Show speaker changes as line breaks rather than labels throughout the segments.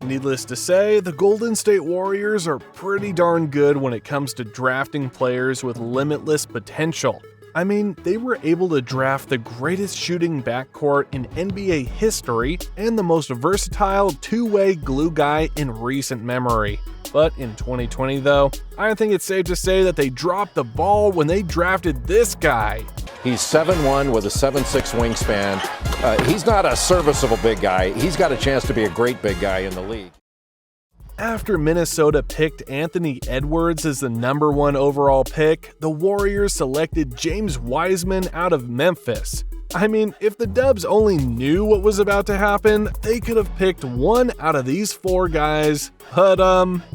Needless to say, the Golden State Warriors are pretty darn good when it comes to drafting players with limitless potential. I mean, they were able to draft the greatest shooting backcourt in NBA history and the most versatile two-way glue guy in recent memory. But in 2020 though, I think it's safe to say that they dropped the ball when they drafted this guy.
He's 7'1" with a 7'6" wingspan. He's not a serviceable big guy. He's got a chance to be a great big guy in the league.
After Minnesota picked Anthony Edwards as the number 1 overall pick, the Warriors selected James Wiseman out of Memphis. I mean, if the Dubs only knew what was about to happen, they could have picked one out of these 4 guys, but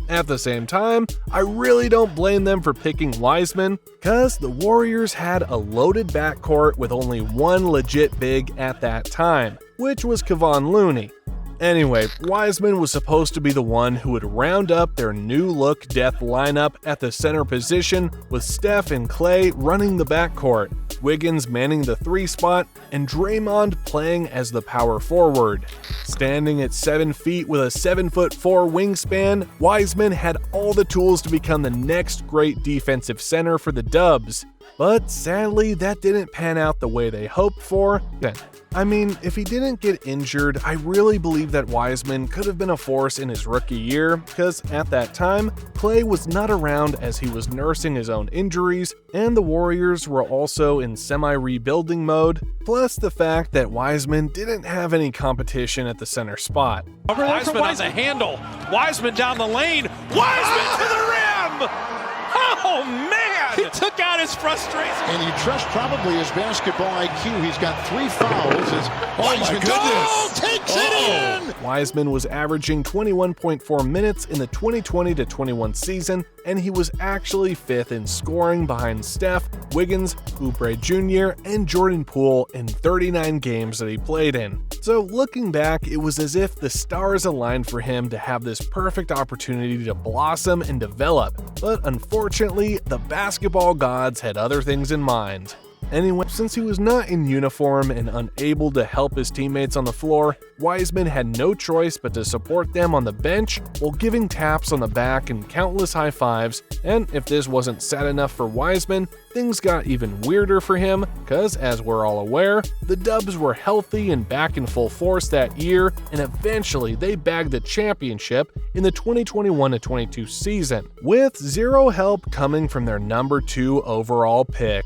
at the same time, I really don't blame them for picking Wiseman, cause the Warriors had a loaded backcourt with only one legit big at that time, which was Kevon Looney. Anyway, Wiseman was supposed to be the one who would round up their new-look death lineup at the center position, with Steph and Klay running the backcourt, Wiggins manning the 3 spot, and Draymond playing as the power forward. Standing at 7 feet with a 7'4" wingspan, Wiseman had all the tools to become the next great defensive center for the Dubs. But sadly, that didn't pan out the way they hoped for. I mean, if he didn't get injured, I really believe that Wiseman could have been a force in his rookie year, because at that time, Klay was not around as he was nursing his own injuries, and the Warriors were also in semi-rebuilding mode, plus the fact that Wiseman didn't have any competition at the center spot.
Wiseman on the handle, Wiseman down the lane, Wiseman to the rim! Oh man! He took out his frustration.
And you trust probably his basketball IQ. He's got 3 fouls.
Oh my goodness! Takes it in!
Wiseman was averaging 21.4 minutes in the 2020-21 season, and he was actually 5th in scoring behind Steph, Wiggins, Oubre Jr., and Jordan Poole in 39 games that he played in. So looking back, it was as if the stars aligned for him to have this perfect opportunity to blossom and develop, but unfortunately, the basketball gods had other things in mind. Anyway, since he was not in uniform and unable to help his teammates on the floor, Wiseman had no choice but to support them on the bench while giving taps on the back and countless high fives, and if this wasn't sad enough for Wiseman, things got even weirder for him, cause as we're all aware, the Dubs were healthy and back in full force that year, and eventually they bagged the championship in the 2021-22 season, with zero help coming from their number 2 overall pick.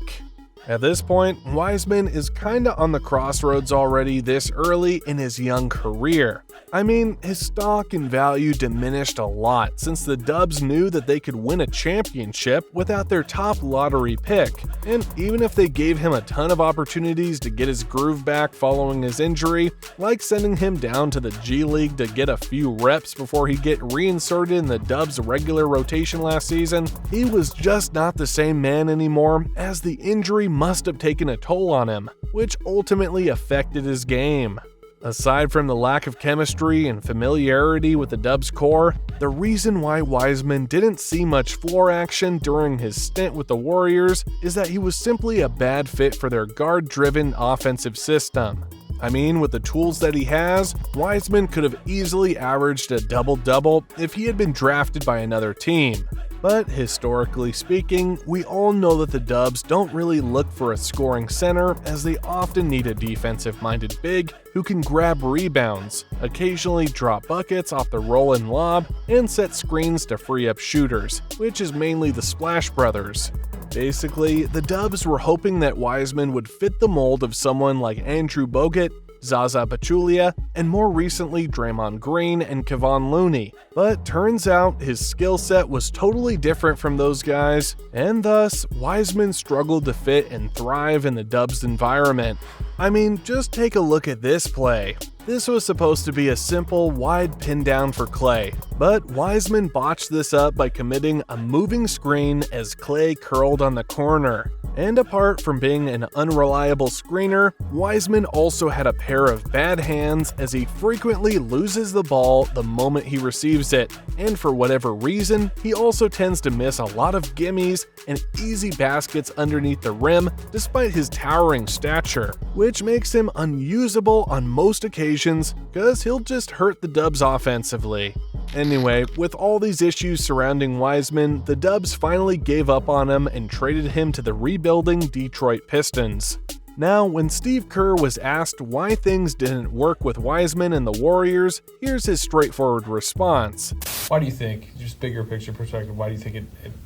At this point, Wiseman is kinda on the crossroads already this early in his young career. I mean, his stock and value diminished a lot since the Dubs knew that they could win a championship without their top lottery pick, and even if they gave him a ton of opportunities to get his groove back following his injury, like sending him down to the G League to get a few reps before he'd get reinserted in the Dubs' regular rotation last season, he was just not the same man anymore, as the injury must have taken a toll on him, which ultimately affected his game. Aside from the lack of chemistry and familiarity with the Dubs core, the reason why Wiseman didn't see much floor action during his stint with the Warriors is that he was simply a bad fit for their guard-driven offensive system. I mean, with the tools that he has, Wiseman could have easily averaged a double-double if he had been drafted by another team. But historically speaking, we all know that the Dubs don't really look for a scoring center, as they often need a defensive-minded big who can grab rebounds, occasionally drop buckets off the roll and lob, and set screens to free up shooters, which is mainly the Splash Brothers. Basically, the Dubs were hoping that Wiseman would fit the mold of someone like Andrew Bogut, Zaza Pachulia, and more recently Draymond Green and Kevon Looney. But turns out his skill set was totally different from those guys, and thus Wiseman struggled to fit and thrive in the Dubs environment. I mean, just take a look at this play. This was supposed to be a simple, wide pin down for Klay, but Wiseman botched this up by committing a moving screen as Klay curled on the corner. And apart from being an unreliable screener, Wiseman also had a pair of bad hands as he frequently loses the ball the moment he receives it, and for whatever reason, he also tends to miss a lot of gimmies and easy baskets underneath the rim despite his towering stature, which makes him unusable on most occasions because he'll just hurt the Dubs offensively. Anyway, with all these issues surrounding Wiseman, the Dubs finally gave up on him and traded him to the rebuilding Detroit Pistons. Now, when Steve Kerr was asked why things didn't work with Wiseman and the Warriors, here's his straightforward response.
Why do you think, just bigger picture perspective, why do you think it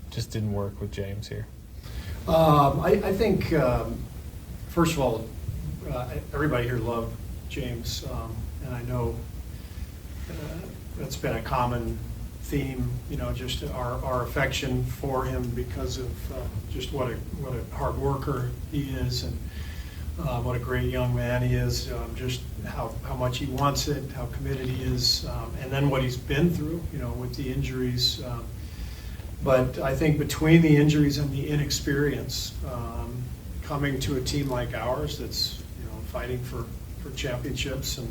just didn't work with James here?
I think, first of all, everybody here loved James, and I know that's been a common theme, just our affection for him because of just what a hard worker he is, and what a great young man he is, just how much he wants it, how committed he is, and then what he's been through, with the injuries. But I think between the injuries and the inexperience, coming to a team like ours that's fighting for championships and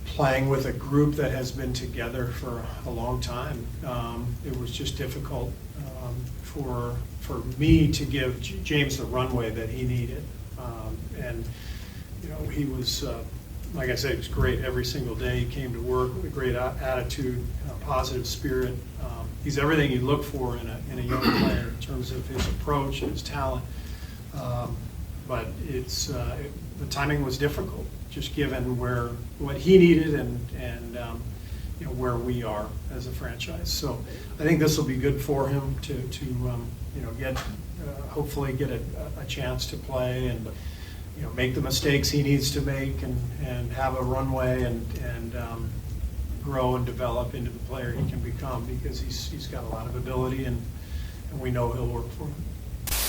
playing with a group that has been together for a long time, it was just difficult for me to give James the runway that he needed. And he was, like I said, he was great every single day. He came to work with a great attitude, positive spirit. He's everything you look for in a young player in terms of his approach and his talent. But the timing was difficult, just given what he needed and where we are as a franchise. So I think this will be good for him to get hopefully get a chance to play and make the mistakes he needs to make and have a runway and grow and develop into the player he can become, because he's got a lot of ability and we know he'll work for him.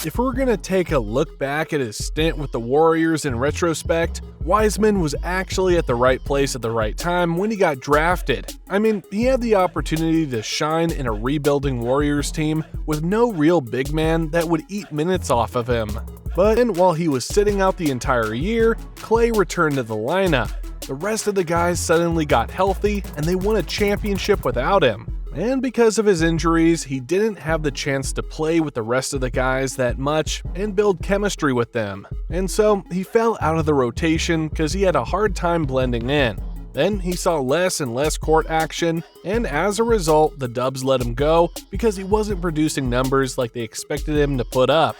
If we're going to take a look back at his stint with the Warriors in retrospect, Wiseman was actually at the right place at the right time when he got drafted. I mean, he had the opportunity to shine in a rebuilding Warriors team with no real big man that would eat minutes off of him. But while he was sitting out the entire year, Clay returned to the lineup. The rest of the guys suddenly got healthy and they won a championship without him. And because of his injuries, he didn't have the chance to play with the rest of the guys that much and build chemistry with them. And so he fell out of the rotation because he had a hard time blending in. Then he saw less and less court action, and as a result, the Dubs let him go because he wasn't producing numbers like they expected him to put up.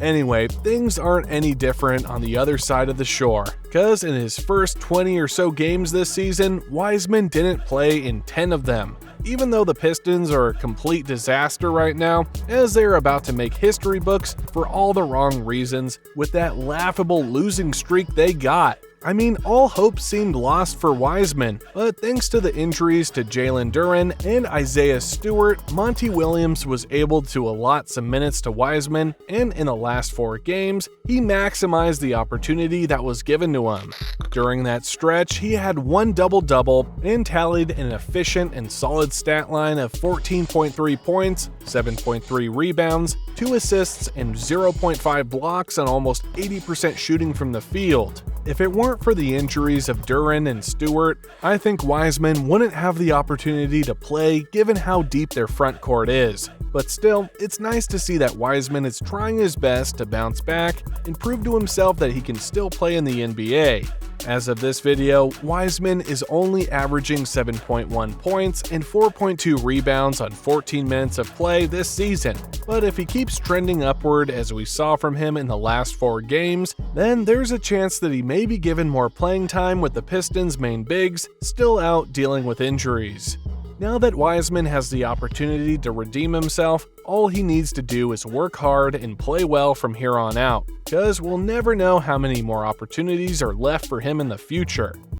Anyway, things aren't any different on the other side of the shore, because in his first 20 or so games this season, Wiseman didn't play in 10 of them. Even though the Pistons are a complete disaster right now, as they're about to make history books for all the wrong reasons with that laughable losing streak they got. I mean, all hope seemed lost for Wiseman, but thanks to the injuries to Jalen Duren and Isaiah Stewart, Monty Williams was able to allot some minutes to Wiseman, and in the last 4 games, he maximized the opportunity that was given to him. During that stretch, he had 1 double-double and tallied an efficient and solid stat line of 14.3 points, 7.3 rebounds, 2 assists, and 0.5 blocks on almost 80% shooting from the field. If it weren't for the injuries of Duren and Stewart, I think Wiseman wouldn't have the opportunity to play given how deep their front court is. But still, it's nice to see that Wiseman is trying his best to bounce back and prove to himself that he can still play in the NBA. As of this video, Wiseman is only averaging 7.1 points and 4.2 rebounds on 14 minutes of play this season, but if he keeps trending upward as we saw from him in the last 4 games, then there's a chance that he may be given more playing time with the Pistons' main bigs still out dealing with injuries. Now that Wiseman has the opportunity to redeem himself, all he needs to do is work hard and play well from here on out, because we'll never know how many more opportunities are left for him in the future.